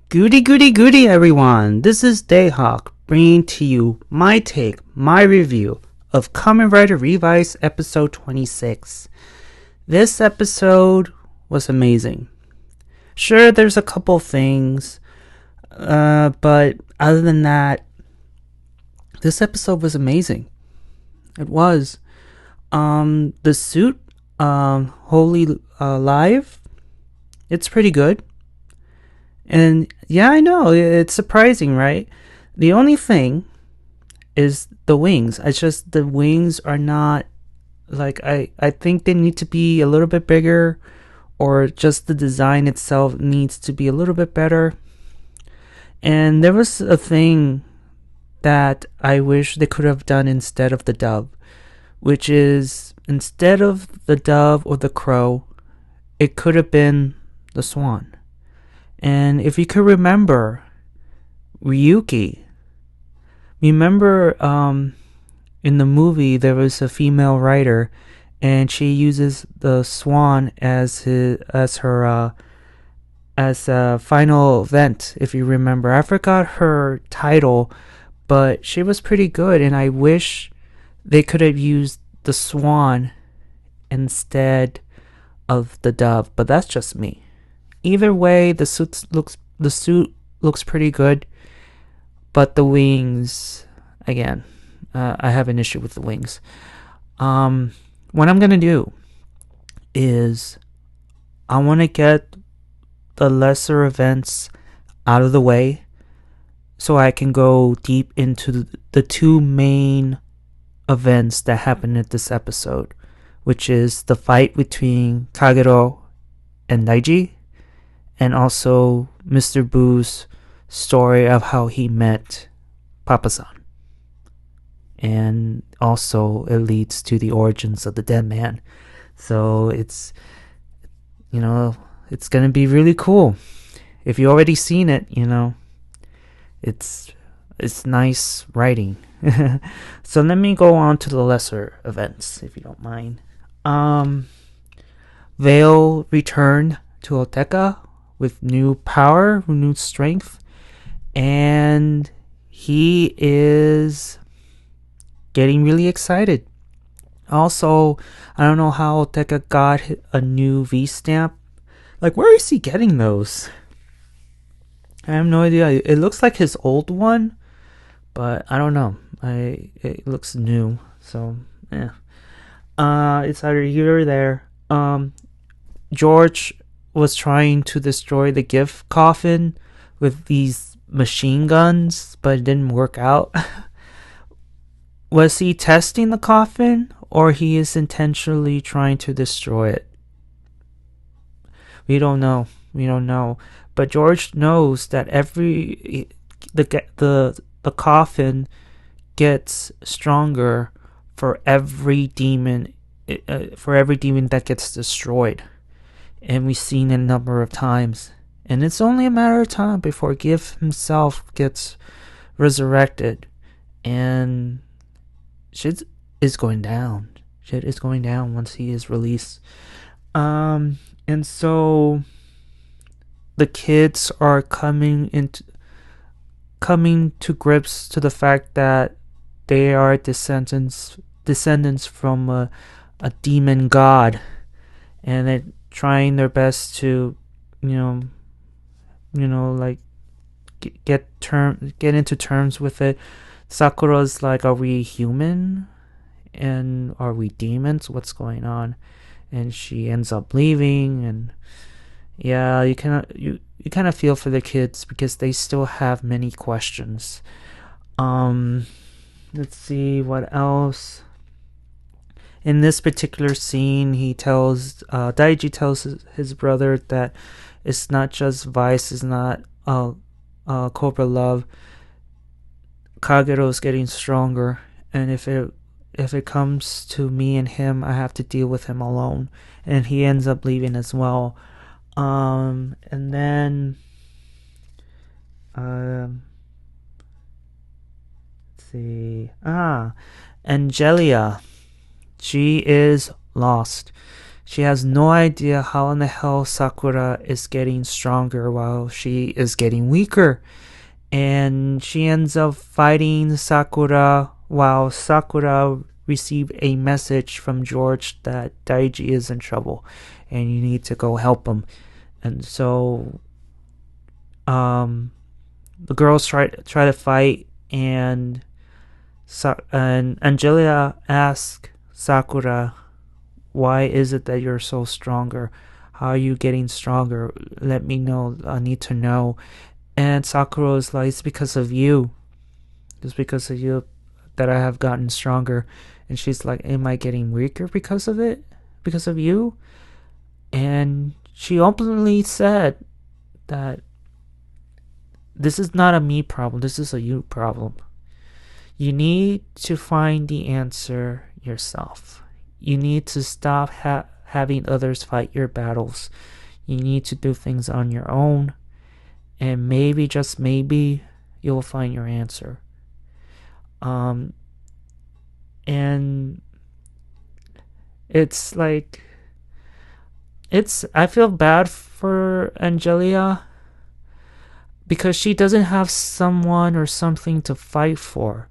Goody goody goody everyone, this is Dayhawk bringing to you my take, my review of Kamen Rider Revice episode 26. This episode was amazing. Sure, there's a couple things, but other than that, this episode was amazing. It was. The suit, Holy Live, it's pretty good. And yeah, I know, it's surprising, right? The only thing is the wings. It's just the wings are not, like, I think they need to be a little bit bigger, or just the design itself needs to be a little bit better. And there was a thing that I wish they could have done instead of the dove, which is instead of the dove or the crow, it could have been the swan. And if you could remember Ryuki, remember in the movie there was a female writer, and she uses the swan as her final event. If you remember, I forgot her title, but she was pretty good, and I wish they could have used the swan instead of the dove. But that's just me. Either way, the suit looks pretty good, but the wings, again, I have an issue with the wings. What I'm gonna do is I want to get the lesser events out of the way, so I can go deep into the two main events that happened in this episode, which is the fight between Kagero and Daiji, and also Mr. Boo's story of how he met Papa-san. And also it leads to the origins of the Deadman. So it's gonna be really cool. If you already seen it, it's nice writing. So let me go on to the lesser events, if you don't mind. Vail returned to Olteca with new power, new strength, and he is getting really excited. Also, I don't know how Olteca got a new V stamp. Like, where is he getting those? I have no idea. It looks like his old one, but I don't know. It looks new, so yeah. It's either here or there. George was trying to destroy the gift coffin with these machine guns, but it didn't work out. Was he testing the coffin, or he is intentionally trying to destroy it? We don't know. But George knows that the coffin gets stronger for every demon that gets destroyed. And we've seen it a number of times. And it's only a matter of time before Giff himself gets resurrected. And shit is going down. Shit is going down once he is released. And so the kids are coming to grips to the fact that they are descendants from a demon god, and they're trying their best to like get into terms with it. Sakura's like, are we human and are we demons? What's going on? And she ends up leaving, and yeah, you kind of feel for the kids because they still have many questions. Let's see what else. In this particular scene, Daiji tells his brother that it's not just Vice, it's not Cobra Love. Kagero is getting stronger, and if it comes to me and him, I have to deal with him alone. And he ends up leaving as well. And then let's see. Angelia, she is lost. She has no idea how in the hell Sakura is getting stronger while she is getting weaker. And she ends up fighting Sakura while Sakura received a message from George that Daiji is in trouble and you need to go help him. And so the girls try to fight, and Angelia asks Sakura, why is it that you're so stronger? How are you getting stronger? Let me know. I need to know. And Sakura is like, it's because of you. It's because of you that I have gotten stronger. And she's like, am I getting weaker because of it? Because of you? And she openly said that this is not a me problem. This is a you problem. You need to find the answer yourself. You need to stop having others fight your battles. You need to do things on your own. And maybe, just maybe, you'll find your answer. And it's like, I feel bad for Angelia because she doesn't have someone or something to fight for.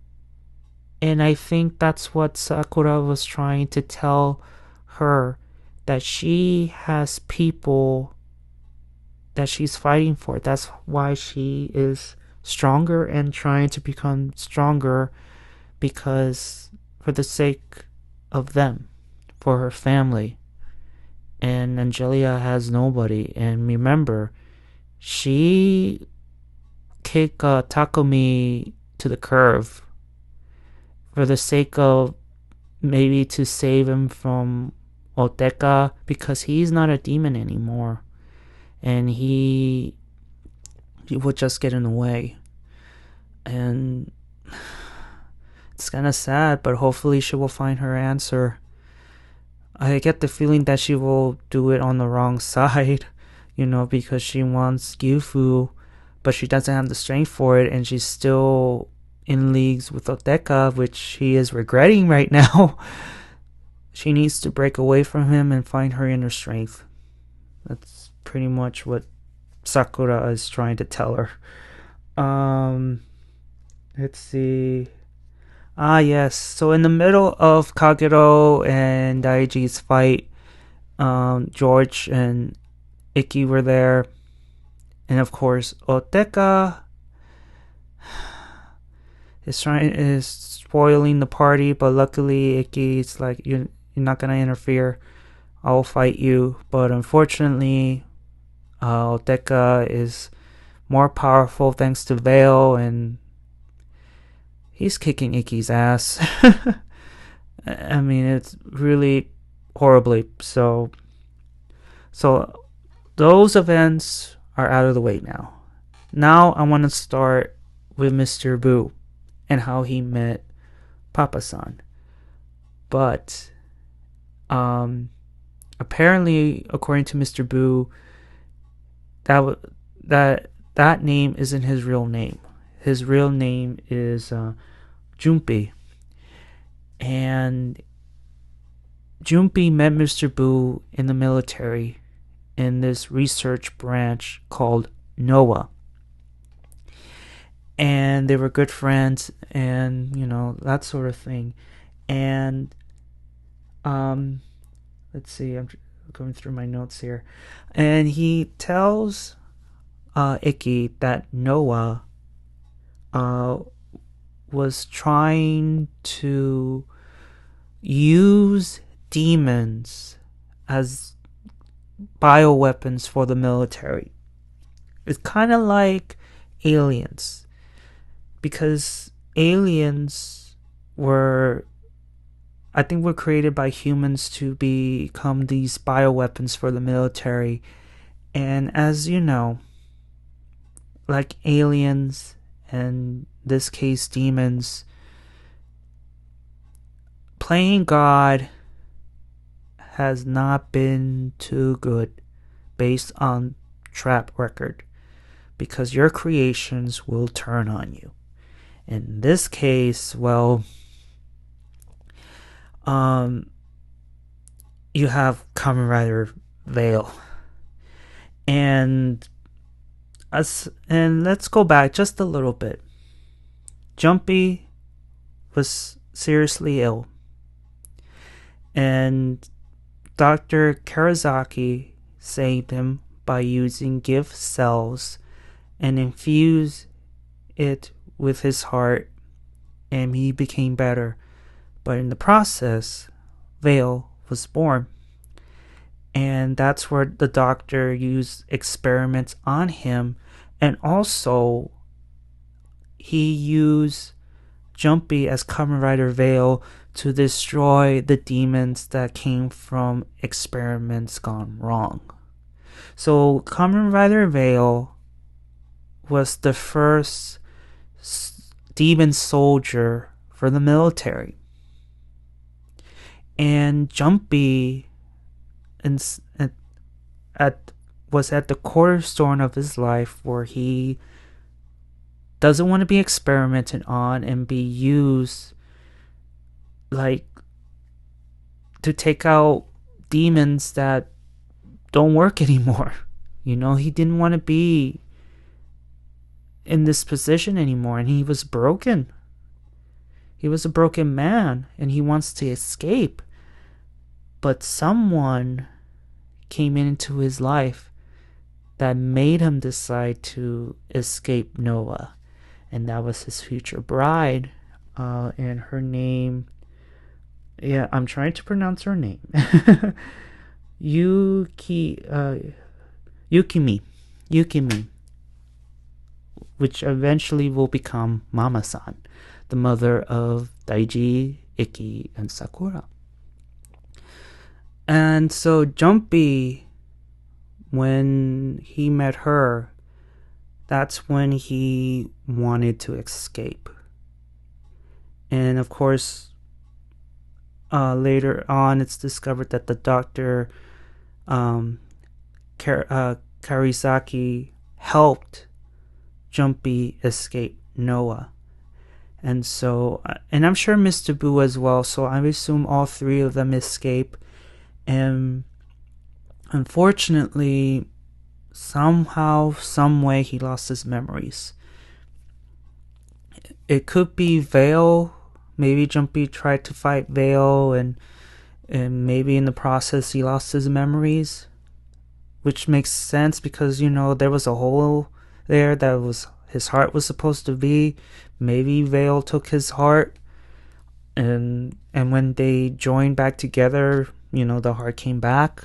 And I think that's what Sakura was trying to tell her, that she has people that she's fighting for. That's why she is stronger and trying to become stronger, because for the sake of them, for her family. And Angelia has nobody. And remember, she kicked Takumi to the curb for the sake of maybe to save him from Olteca, because he's not a demon anymore. And he would just get in the way. And it's kind of sad, but hopefully she will find her answer. I get the feeling that she will do it on the wrong side, because she wants Gyufu, but she doesn't have the strength for it, and she's still in leagues with Olteca, which she is regretting right now. She needs to break away from him and find her inner strength. That's pretty much what Sakura is trying to tell her. Let's see. Yes. So in the middle of Kagero and Daiji's fight, George and Ikki were there. And of course, Olteca is spoiling the party, but luckily Ikki's like, you're not gonna interfere. I'll fight you. But unfortunately, Olteca is more powerful thanks to Vail, and he's kicking Ikki's ass. I mean, it's really horribly. So those events are out of the way now. Now I want to start with Mr. Boo and how he met Papa-san. But apparently, according to Mr. Boo, that name isn't his real name. His real name is Junpei. And Junpei met Mr. Boo in the military in this research branch called NOAA. And they were good friends, and that sort of thing. And let's see, I'm going through my notes here. And he tells Ikki that NOAA was trying to use demons as bioweapons for the military. It's kind of like aliens. Because aliens were created by humans to become these bioweapons for the military. And as you know, like aliens, and in this case demons, playing God has not been too good based on track record, because your creations will turn on you. In this case, well, you have Kamen Rider Vail. And let's go back just a little bit. Jumpy was seriously ill, and Dr. Karazaki saved him by using gift cells and infused it with his heart, and he became better. But in the process, Vale was born. And that's where the doctor used experiments on him. And also, he used Jumpy as Kamen Rider Vale to destroy the demons that came from experiments gone wrong. So, Kamen Rider Vale was the first demon soldier for the military. And Jumpy was at the cornerstone of his life, where he doesn't want to be experimented on and be used like to take out demons that don't work anymore. You know, he didn't want to be in this position anymore, and he was broken. He was a broken man, and he wants to escape. But someone came into his life that made him decide to escape Noah. And that was his future bride. And her name... Yeah, I'm trying to pronounce her name. Yukimi. Which eventually will become Mama-san, the mother of Daiji, Ikki, and Sakura. And so Jumpy, when he met her, that's when he wanted to escape. And of course, later on, it's discovered that the doctor, Karizaki, helped Jumpy escape Noah. And so, and I'm sure Mr. Boo as well, so I assume all three of them escape. And unfortunately, somehow, some way, he lost his memories. It could be Vale. Maybe Jumpy tried to fight Vale, and maybe in the process he lost his memories, which makes sense because, you know, there was a hole there that was his heart was supposed to be. Maybe Vale took his heart, and when they joined back together, you know, the heart came back.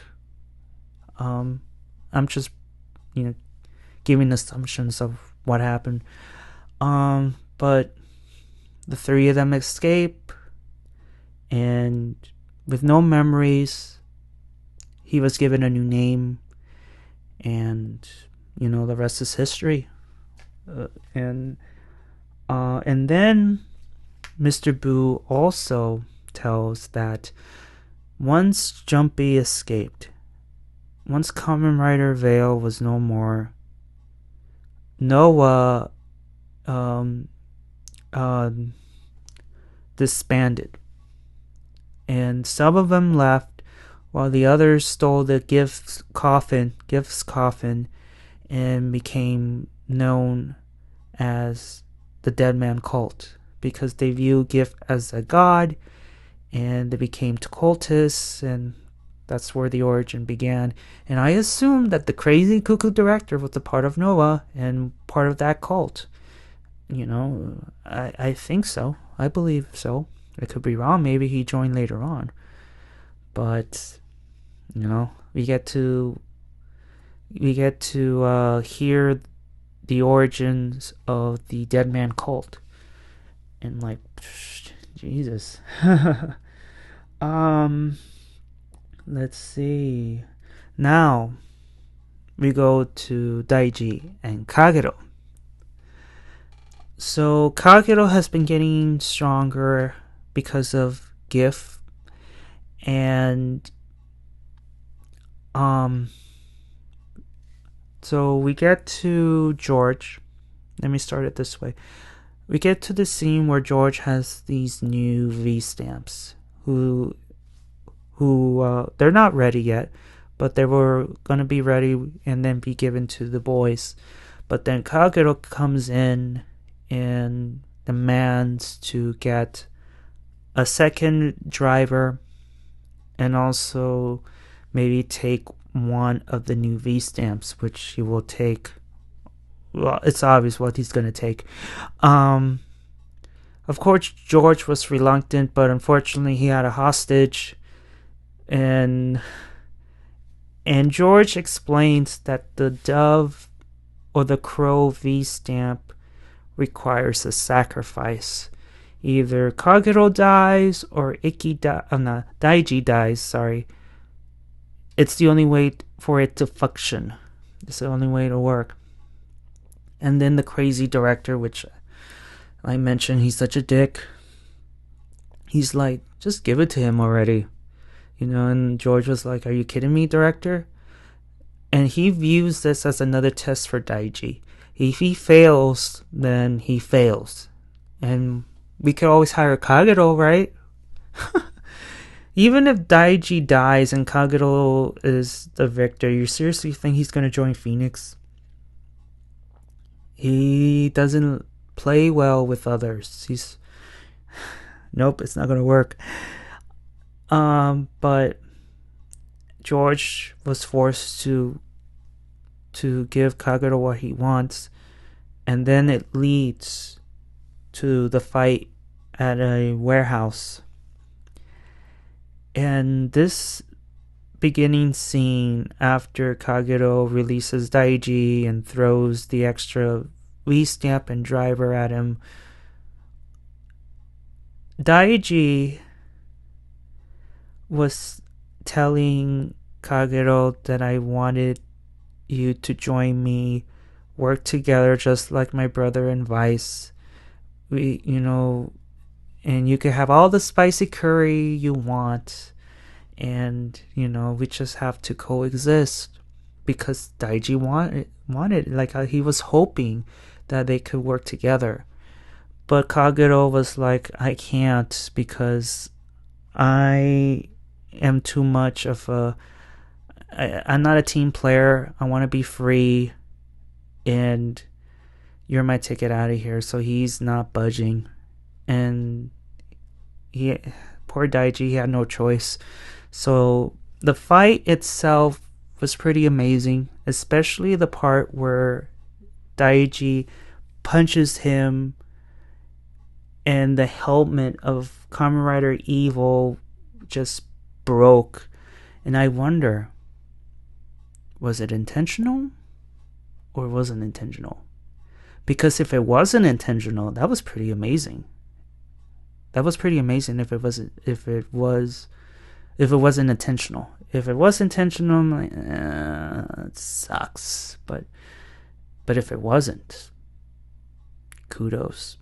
I'm just, you know, giving assumptions of what happened. But the three of them escape, and with no memories, he was given a new name, and, you know, the rest is history. And then Mr. Boo also tells that once Jumpy escaped, once Kamen Rider Vale was no more, Noah disbanded, and some of them left while the others stole the gifts coffin and became known as the Deadman Cult, because they view Gift as a god, and they became cultists, and that's where the origin began. And I assume that the crazy cuckoo director was a part of Noah and part of that cult. You know, I think so. I believe so. I could be wrong. Maybe he joined later on. But, you know, we get to hear the origins of the Deadman Cult. And, like, Jesus. Let's see. Now, we go to Daiji and Kagero. So, Kagero has been getting stronger because of GIF. And, so we get to George. Let me start it this way. We get to the scene where George has these new V-stamps, who who they're not ready yet, but they were gonna be ready and then be given to the boys. But then Kagero comes in and demands to get a second driver and also maybe take one of the new V stamps, which he will take. Well, it's obvious what he's gonna take. Of course, George was reluctant, but unfortunately, he had a hostage, and George explains that the dove or the crow V stamp requires a sacrifice. Either Kagero dies or Daiji dies. Sorry, it's the only way for it to function. It's the only way to work. And then the crazy director, which I mentioned, he's such a dick. He's like, just give it to him already. And George was like, are you kidding me, director? And he views this as another test for Daiji. If he fails, then he fails. And we could always hire Kagero, right? Even if Daiji dies and Kagero is the victor, you seriously think he's going to join Phoenix? He doesn't play well with others. Nope, it's not going to work. But George was forced to give Kagero what he wants, and then it leads to the fight at a warehouse. And this beginning scene after Kagero releases Daiji and throws the extra V-stamp and driver at him, Daiji was telling Kagero that I wanted you to join me, work together just like my brother in Vice. And you can have all the spicy curry you want, and we just have to coexist, because Daiji wanted like he was hoping that they could work together. But Kagero was like, I can't, because I am too much of I'm not a team player. I want to be free, and you're my ticket out of here. So he's not budging, and poor Daiji, he had no choice. So the fight itself was pretty amazing, especially the part where Daiji punches him and the helmet of Kamen Rider Evil just broke. And I wonder, was it intentional or wasn't intentional? Because if it wasn't intentional, that was pretty amazing. That was pretty amazing if it wasn't intentional. If it was intentional, I'm like, it sucks. But if it wasn't, kudos.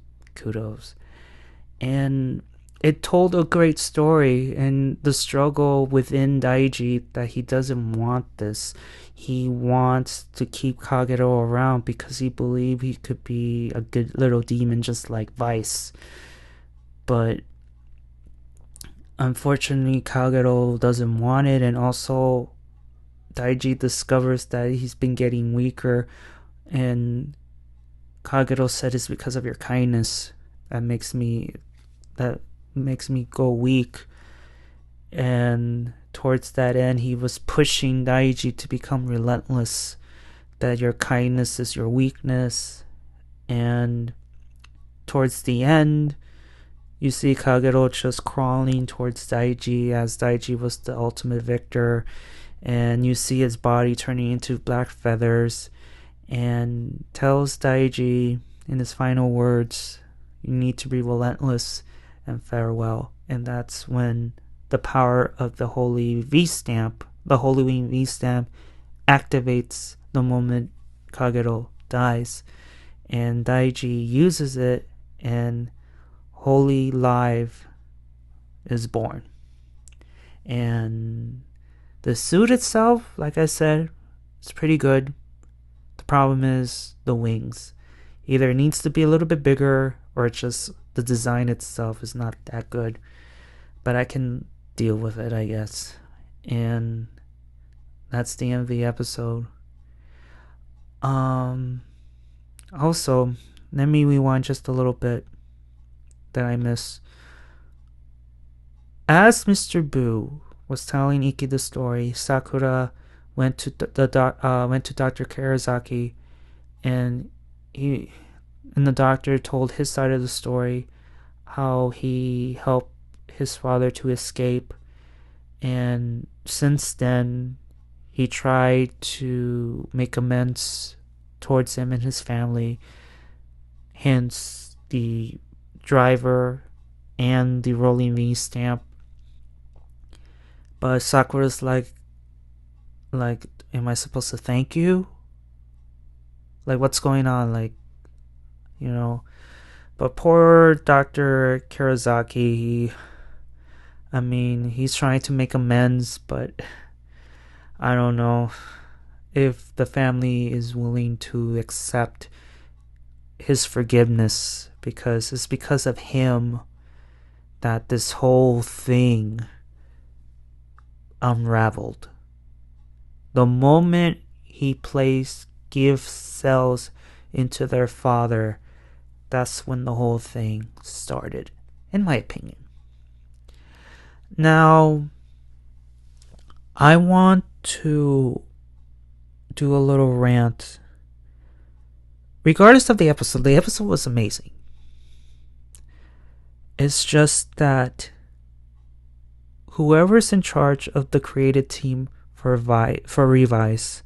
And it told a great story, and the struggle within Daiji, that he doesn't want this. He wants to keep Kagero around because he believed he could be a good little demon just like Vice. But unfortunately, Kagero doesn't want it, and also Daiji discovers that he's been getting weaker, and Kagero said it's because of your kindness that makes me go weak. And towards that end, he was pushing Daiji to become relentless, that your kindness is your weakness. And towards the end, you see Kagero just crawling towards Daiji, as Daiji was the ultimate victor, and you see his body turning into black feathers, and tells Daiji in his final words, you need to be relentless and farewell. And that's when the power of the Holy V-Stamp, the Holy Wing V-Stamp, activates the moment Kagero dies. And Daiji uses it, and Holy Live is born. And the suit itself, like I said, it's pretty good. The problem is the wings. Either it needs to be a little bit bigger, or it's just the design itself is not that good. But I can deal with it, I guess. And that's the end of the episode. Also, let me rewind just a little bit that I missed. As Mr. Boo was telling Ikki the story, Sakura went to Dr. Karazaki, and the doctor told his side of the story, how he helped his father to escape, and since then he tried to make amends towards him and his family, hence the driver and the rolling V stamp. But Sakura's like, am I supposed to thank you? Like, what's going on? Like, you know. But poor Dr. Karazaki, he's trying to make amends, but I don't know if the family is willing to accept his forgiveness, because it's because of him that this whole thing unraveled. The moment he placed gift cells into their father, that's when the whole thing started, in my opinion. Now, I want to do a little rant. Regardless of the episode was amazing. It's just that whoever's in charge of the creative team for Revice,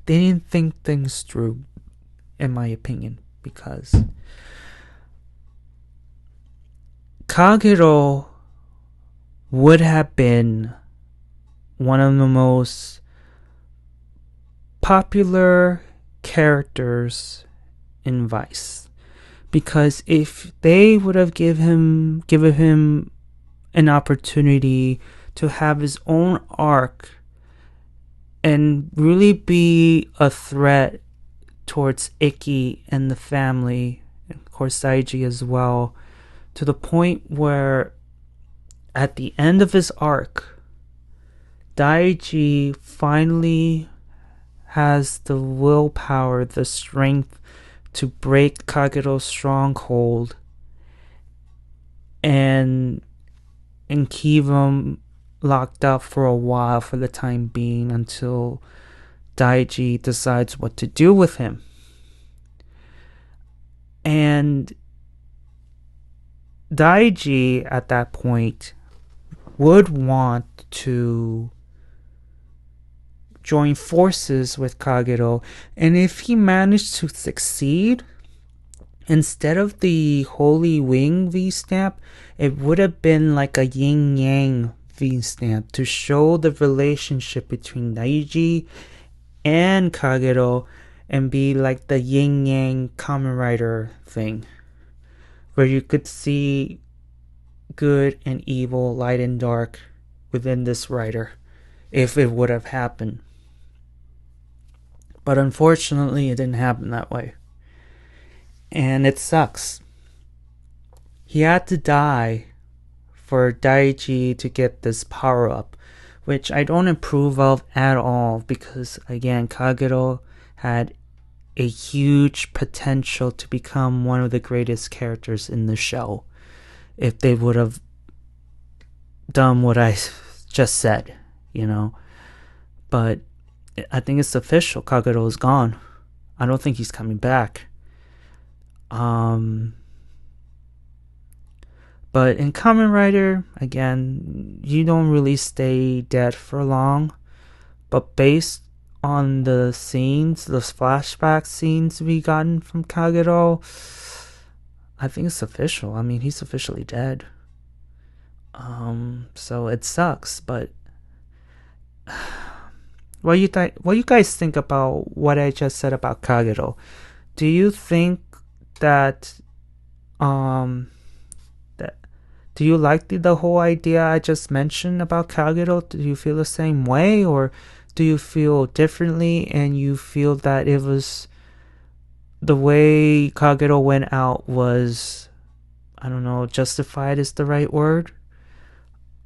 they didn't think things through, in my opinion, because Kagero would have been one of the most popular characters in Vice, because if they would have given him an opportunity to have his own arc and really be a threat towards Ikki and the family, and of course Daiji as well, to the point where at the end of his arc, Daiji finally has the willpower, the strength to break Kagero's stronghold and keep him locked up for a while, for the time being, until Daiji decides what to do with him. And Daiji at that point would want to join forces with Kagero, and if he managed to succeed, instead of the Holy Wing V-stamp, it would have been like a yin-yang V-stamp to show the relationship between Daiji and Kagero, and be like the yin-yang Kamen Rider thing, where you could see good and evil, light and dark within this writer, if it would have happened. But unfortunately, it didn't happen that way. And it sucks. He had to die for Daiji to get this power up, which I don't approve of at all, because again, Kagero had a huge potential to become one of the greatest characters in the show if they would have done what I just said, But I think it's official. Kagero is gone. I don't think he's coming back. But in Kamen Rider, again, you don't really stay dead for long. But based on the scenes, the flashback scenes we gotten from Kagero, I think it's official. He's officially dead. So it sucks, but what you guys think about what I just said about Kagero? Do you think that do you like the whole idea I just mentioned about Kagero? Do you feel the same way, or do you feel differently, and you feel that it was the way Kagero went out was I don't know, justified is the right word.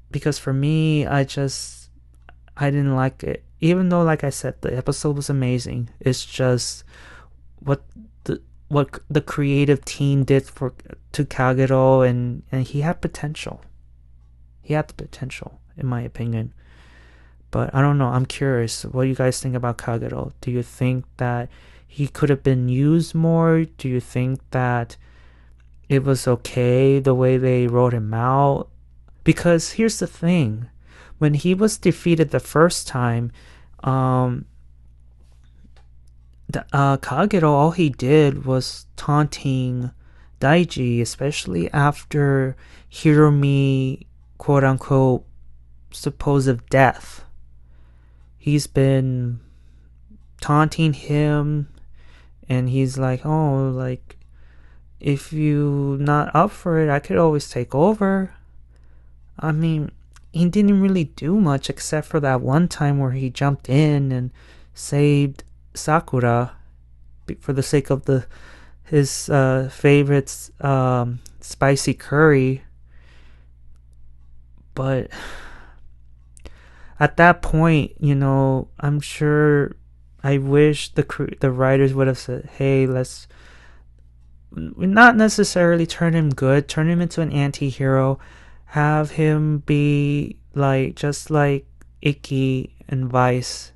Because for me, I didn't like it. Even though, like I said, the episode was amazing. It's just what the creative team did to Kagero, and he had potential. He had the potential, in my opinion. But I don't know. I'm curious. What do you guys think about Kagero? Do you think that he could have been used more? Do you think that it was okay the way they wrote him out? Because here's the thing. When he was defeated the first time, Kagero, all he did was taunting Daiji, especially after Hiromi, quote unquote, supposed death. He's been taunting him, and he's like, oh, like, if you not up for it, I could always take over. I mean, he didn't really do much except for that one time where he jumped in and saved Sakura for the sake of his favorite spicy curry. But at that point, I'm sure I wish the writers would have said, hey, let's not necessarily turn him good, turn him into an anti-hero, have him be like just like Ikki and Vice,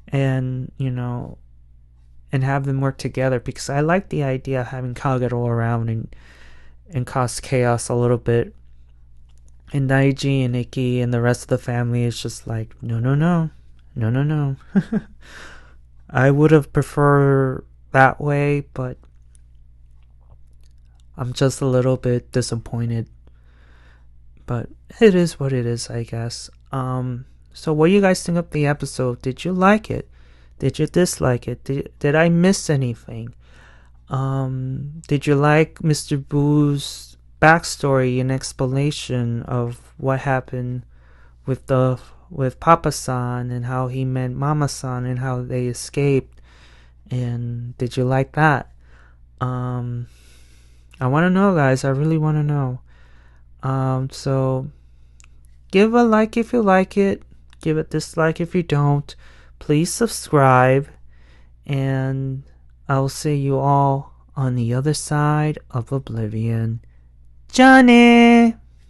and and have them work together, because I like the idea of having Kagero around and cause chaos a little bit. And Daiji and Ikki and the rest of the family is just like, no. I would have preferred that way, but I'm just a little bit disappointed. But it is what it is, I guess. So what do you guys think of the episode? Did you like it? Did you dislike it? Did I miss anything? Did you like Mr. Boo's backstory and explanation of what happened with Papa-san, and how he met Mama-san, and how they escaped? And did you like that? I want to know, guys. I really want to know. So give a like if you like it. Give a dislike if you don't. Please subscribe, and I'll see you all on the other side of oblivion. Johnny!